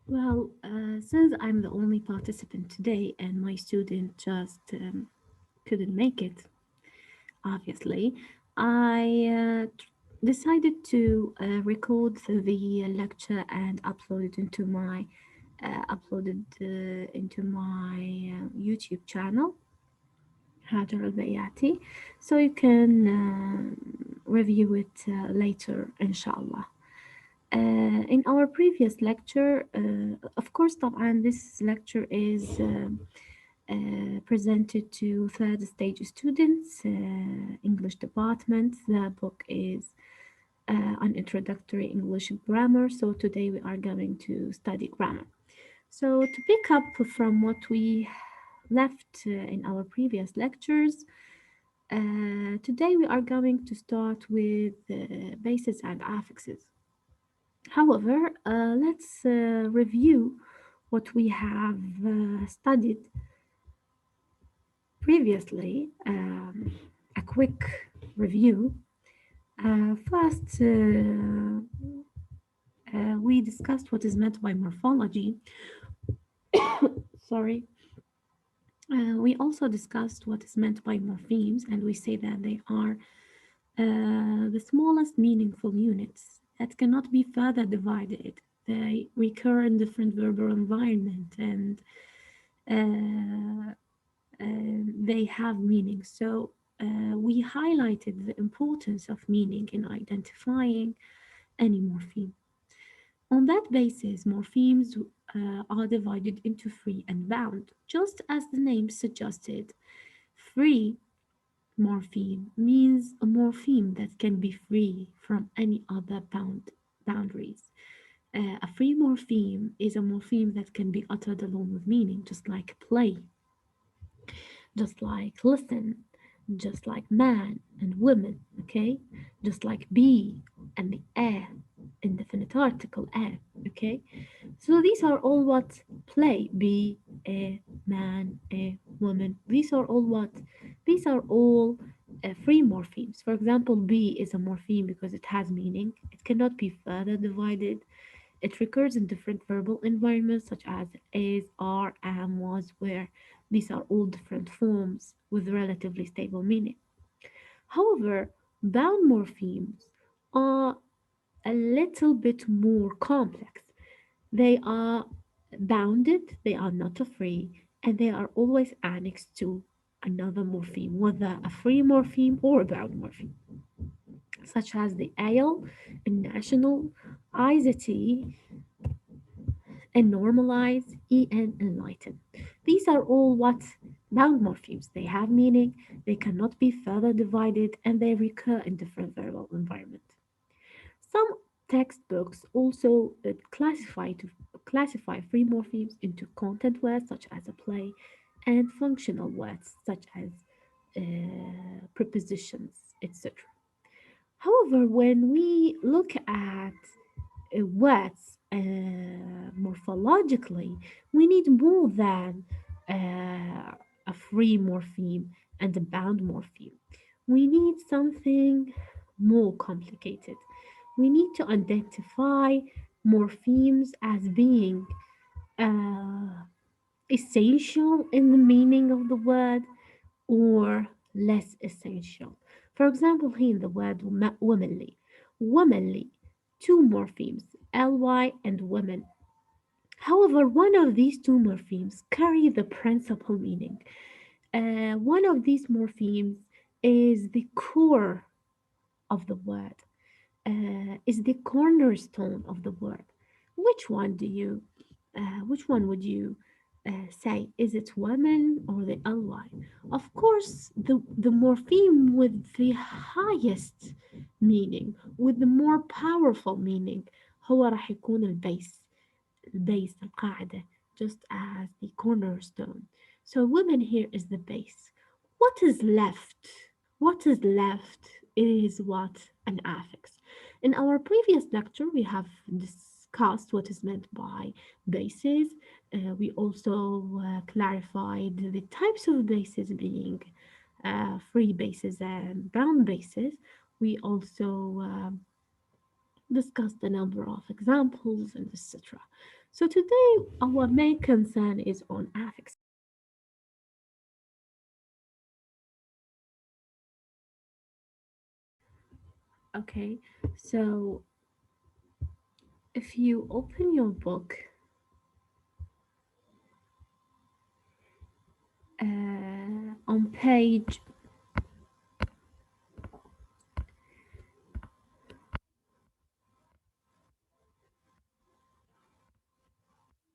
Since I'm the only participant today and my student just couldn't make it, obviously, I decided to record the lecture and uploaded into my YouTube channel, Hajar Bayati, so you can review it later, inshallah. In our previous lecture, of course, طبعا this lecture is presented to third stage students, English department. The book is an introductory English grammar. So today we are going to study grammar. So to pick up from what we left in our previous lectures, today we are going to start with bases and affixes. However, let's review what we have studied previously. A quick review. First, we discussed what is meant by morphology. Sorry. We also discussed what is meant by morphemes, and we say that they are the smallest meaningful units that cannot be further divided. They recur in different verbal environment and uh, they have meaning. So we highlighted the importance of meaning in identifying any morpheme. On that basis, morphemes are divided into free and bound, just as the name suggested. Free morpheme means a morpheme that can be free from any other boundaries. A free morpheme is a morpheme that can be uttered along with meaning, just like play, just like listen, just like man and woman, okay? Just like be and the a, indefinite article a, okay? So these are all what play, be, a, man, a, woman. These are all what? These are all free morphemes. For example, be is a morpheme because it has meaning. It cannot be further divided. It recurs in different verbal environments such as is, are, am, was, were. These are all different forms with relatively stable meaning. However, bound morphemes are a little bit more complex. They are bounded, they are not free, and they are always annexed to another morpheme, whether a free morpheme or a bound morpheme, such as the ale, national, IZT, and normalize, en, enlighten. These are all what bound morphemes. They have meaning, they cannot be further divided, and they recur in different verbal environments. Some textbooks also classify free morphemes into content words such as a play and functional words such as prepositions, etc. However, when we look at words morphologically, we need more than a free morpheme and a bound morpheme. We need something more complicated. We need to identify morphemes as being uh, essential in the meaning of the word or less essential. For example, here in the word womanly, womanly, two morphemes, ly and women. However, one of these two morphemes carry the principal meaning. One of these morphemes is the core of the word, is the cornerstone of the word. Which one would you say? Is it women or the ally? Of course, the morpheme with the highest meaning, with the more powerful meaning, هو راح يكون البيس القاعدة, just as the cornerstone. So women here is the base. What is left? What is left is what an affix. In our previous lecture, we have discussed what is meant by bases. We also clarified the types of bases being free bases and bound bases. We also discussed a number of examples and etc. So today our main concern is on affix. Okay, so if you open your book on page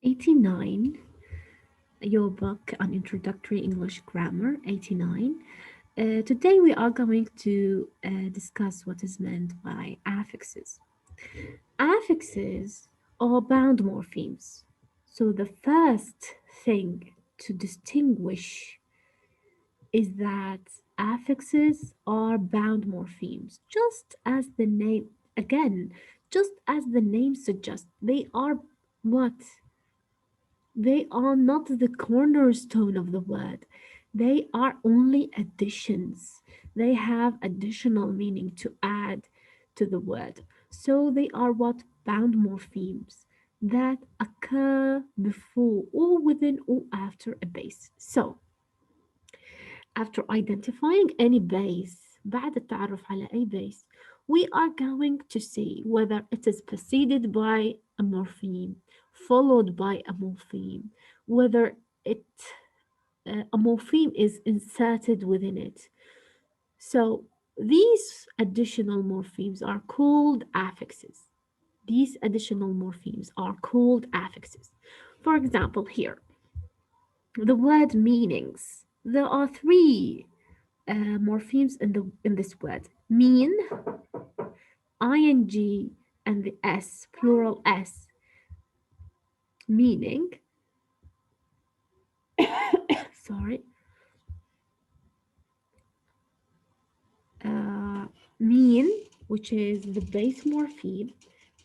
89, your book on Introductory English Grammar 89, today we are going to discuss what is meant by affixes. Affixes are bound morphemes. So the first thing to distinguish is that affixes are bound morphemes, just as the name, again, just as the name suggests, they are what? They are not the cornerstone of the word. They are only additions. They have additional meaning to add to the word. So they are what? Bound morphemes that occur before or within or after a base. So after identifying any base بعد التعرف على أي base, we are going to see whether it is preceded by a morpheme, followed by a morpheme, whether it a morpheme is inserted within it. So these additional morphemes are called affixes. These additional morphemes are called affixes. For example, here, the word meanings. There are three morphemes in this word: mean, ing, and the s, plural s, meaning. Sorry, uh, mean, which is the base morpheme,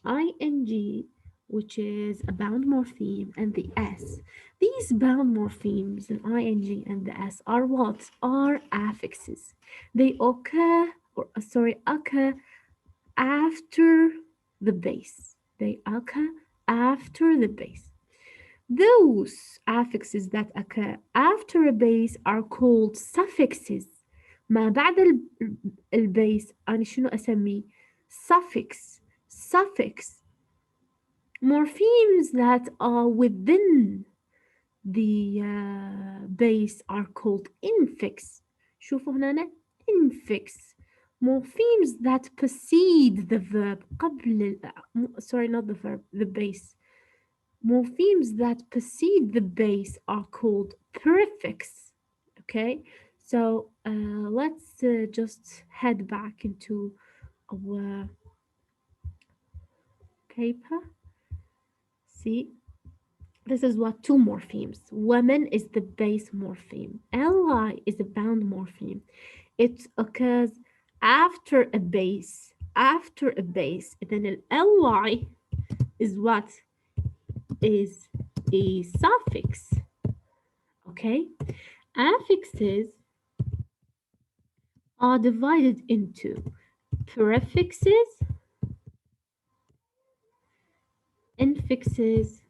ing, which is a bound morpheme, and the s. These bound morphemes, the ing and the s, are what? Are affixes. They occur, or sorry, occur after the base. They occur after the base. Those affixes that occur after a base are called suffixes. ما بعد البيس أنا شنو أسميه؟ suffix. Suffix. Morphemes that are within the base are called infix. شوفوا هنا infix. Morphemes that precede the verb قبل sorry, not the verb, the base. Morphemes that precede the base are called prefix. Okay, so let's just head back into our paper. See, this is what two morphemes. Woman is the base morpheme. Ly is a bound morpheme. It occurs after a base. After a base. Then an ly is what? Is a suffix. Okay? Affixes are divided into prefixes, infixes,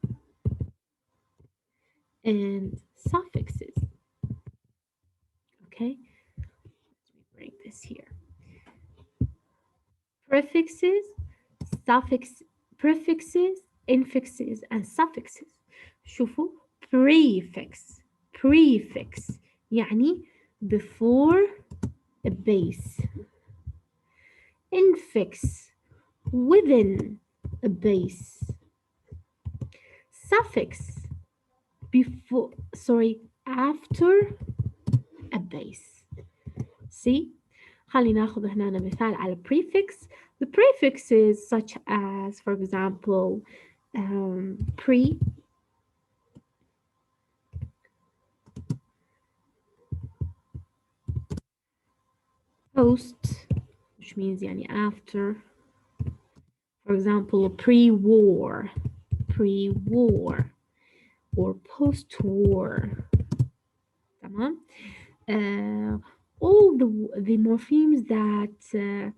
and suffixes. Okay? Let me bring this here. Prefixes, suffix, prefixes, infixes, and suffixes. شوفوا prefix. Prefix يعني before a base. Infix within a base. Suffix before, sorry, after a base. See? خلينا ناخذ هنا مثال على prefix. The prefixes such as, for example, pre, post, which means يعني after. For example, pre-war, pre-war, or post-war. تمام? All the morphemes that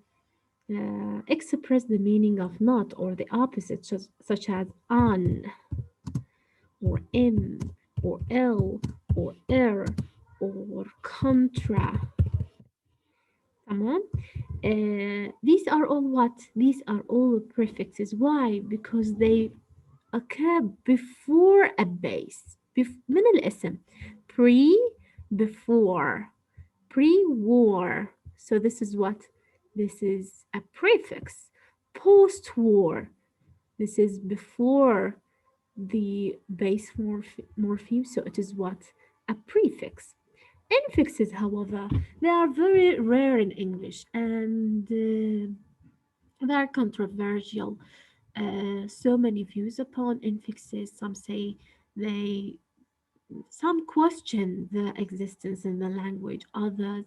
express the meaning of not or the opposite, such as on. or in or l or er or contra. تمام. These are all what? These are all prefixes. Why? Because they occur before a base. من الاسم. Pre, before. Pre-war. So this is what? This is a prefix. Post-war. This is before the base morpheme. So it is what? A prefix. Infixes, however, they are very rare in English and they are controversial. So many views upon infixes. They some question the existence in the language, others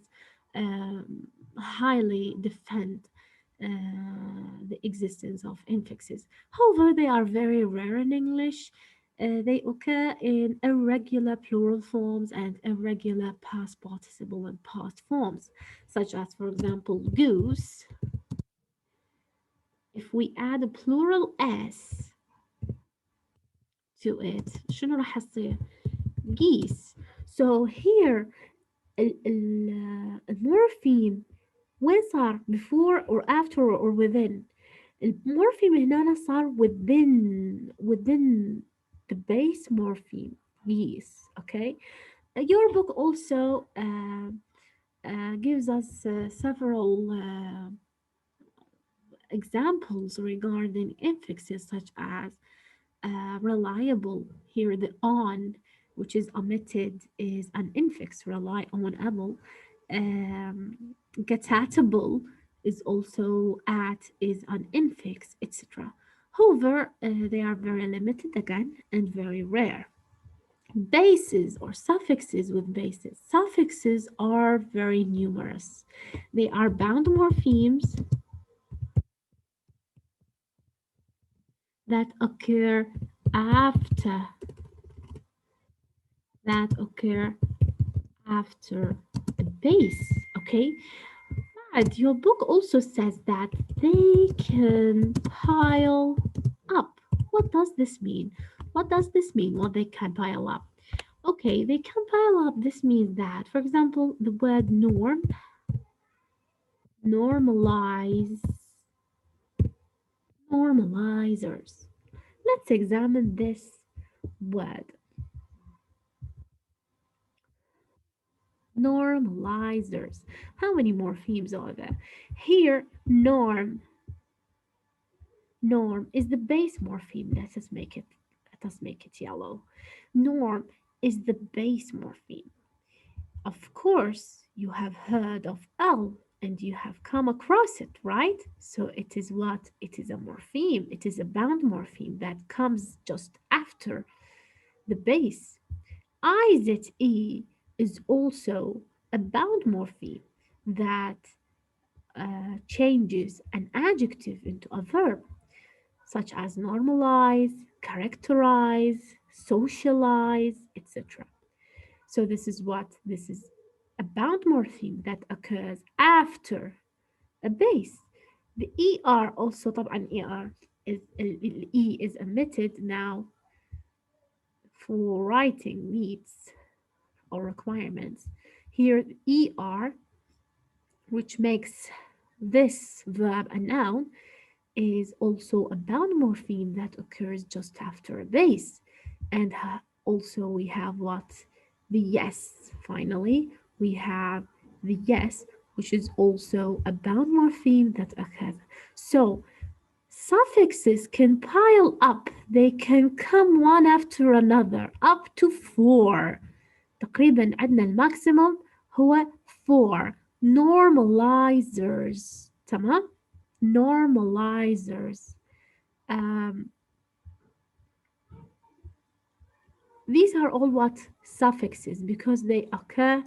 highly defend the existence of infixes. However, they are very rare in English. They occur in irregular plural forms and irregular past participle and past forms, such as, for example, goose. If we add a plural s to it, شنو راح يصير؟ geese. So here المورفيم وين صار before or after or within. المورفيم هنا صار within the base morpheme. Yes, okay. Your book also gives us several examples regarding infixes such as reliable. Here, the on, which is omitted, is an infix, rely on able. Getable is also at, is an infix, etc. However, they are very limited again and very rare. Bases or suffixes with bases. Suffixes are very numerous. They are bound morphemes that occur after occur after a base. Okay, but your book also says that they can pile up. What does this mean? What does this mean? What they can pile up? Okay, they can pile up. This means that, for example, the word norm, normalize, normalizers. Let's examine this word, normalizers. How many morphemes are there? Here, norm is the base morpheme. Let us make it yellow. Norm is the base morpheme. Of course, you have heard of L and you have come across it, right? So it is what? It is a morpheme. It is a bound morpheme that comes just after the base. IZE is also a bound morpheme that changes an adjective into a verb, such as normalize, characterize, socialize, etc. So this is what? This is a bound morpheme that occurs after a base. The ER also, طبعا ER is E is omitted now for writing needs or requirements. Here, ER, which makes this verb a noun, is also a bound morpheme that occurs just after a base. And also we have what? The yes. Finally, we have the yes, which is also a bound morpheme that occurs. So suffixes can pile up. They can come one after another up to 4. تقريبا عندنا الماكسيموم هو 4 normalizers. تمام؟ normalizers. Um, these are all what? Suffixes, because they occur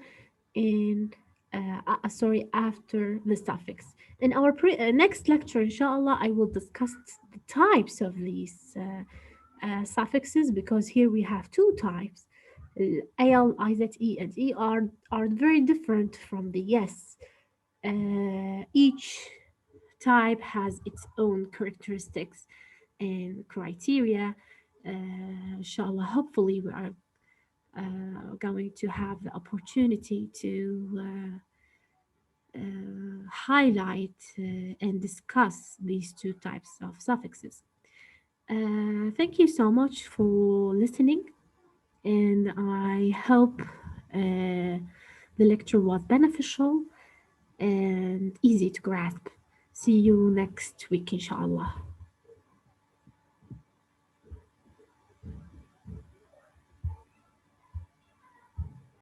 in after the suffix. In our next lecture, inshallah, I will discuss the types of these suffixes, because here we have two types. Al, Ize, and are very different from the yes. Each type has its own characteristics and criteria. Inshallah, hopefully, we are going to have the opportunity to highlight and discuss these two types of suffixes. Thank you so much for listening, and I hope the lecture was beneficial and easy to grasp. See you next week, inshallah.